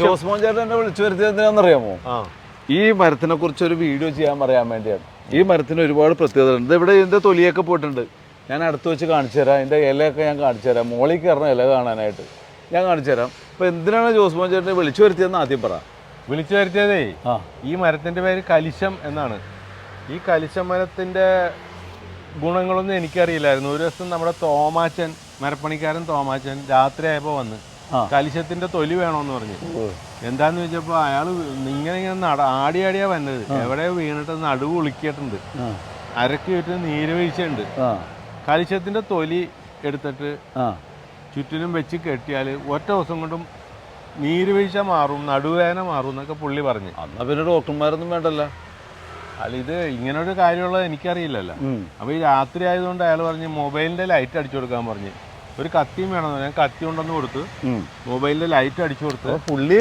ജോസ്മോൻ ചേട്ടൻ എന്നെ വിളിച്ചു വരുത്തിയത് എന്തിനാണെന്നറിയാമോ? ഈ മരത്തിനെ കുറിച്ച് ഒരു വീഡിയോ ചെയ്യാൻ പറയാൻ വേണ്ടിയാണ്. ഈ മരത്തിന് ഒരുപാട് പ്രത്യേകത ഉണ്ട്. ഇവിടെ ഇതിന്റെ തൊലിയൊക്കെ പോയിട്ടുണ്ട്. ഞാൻ അടുത്ത് വെച്ച് കാണിച്ചു തരാം. ഇതിന്റെ ഇലയൊക്കെ ഞാൻ കാണിച്ചു തരാം. മോളിൽ കയറുന്ന ഇല കാണാനായിട്ട് ഞാൻ കാണിച്ചു തരാം. അപ്പൊ എന്തിനാണ് ജോസ്മോൻ ചേട്ടനെ വിളിച്ചു വരുത്തിയതെന്ന് ആദ്യം പറ. വിളിച്ചു വരുത്തിയതേ ഈ മരത്തിന്റെ പേര് കലിശം എന്നാണ്. ഈ കലിശം മരത്തിന്റെ ഗുണങ്ങളൊന്നും എനിക്കറിയില്ലായിരുന്നു. ഒരു ദിവസം നമ്മുടെ തോമാച്ചൻ, മരപ്പണിക്കാരൻ തോമാച്ചൻ രാത്രിയായപ്പോൾ വന്ന് കലിശത്തിന്റെ തൊലി വേണോന്ന് പറഞ്ഞു. എന്താന്ന് ചോദിച്ചപ്പോ അയാള് ഇങ്ങനെ ആടിയാടിയാ വന്നത്. എവിടെയോ വീണിട്ട് നടുവ് ഉളുക്കിയിട്ടുണ്ട്, അരക്ക് ചുറ്റും നീര് വീഴ്ചയുണ്ട്. കലിശത്തിന്റെ തൊലി എടുത്തിട്ട് ചുറ്റിനും വെച്ച് കെട്ടിയാല് ഒറ്റ ദിവസം കൊണ്ടും നീര് വീഴ്ച മാറും, നടുവേദന മാറും എന്നൊക്കെ പുള്ളി പറഞ്ഞു. എന്നാ പിന്നെ ഡോക്ടർമാരൊന്നും വേണ്ടല്ലോ. അല്ല, ഇത് ഇങ്ങനൊരു കാര്യമുള്ളത് എനിക്കറിയില്ലല്ലോ. അപ്പൊ ഈ രാത്രി ആയതുകൊണ്ട് അയാൾ പറഞ്ഞ് മൊബൈലിന്റെ ലൈറ്റ് അടിച്ചു കൊടുക്കാൻ പറഞ്ഞു. ഒരു കത്തിയും വേണമെന്ന്, ഞാൻ കത്തി കൊണ്ടുവന്ന് കൊടുത്ത് മൊബൈലിന്റെ ലൈറ്റ് അടിച്ചു കൊടുത്ത് പുള്ളി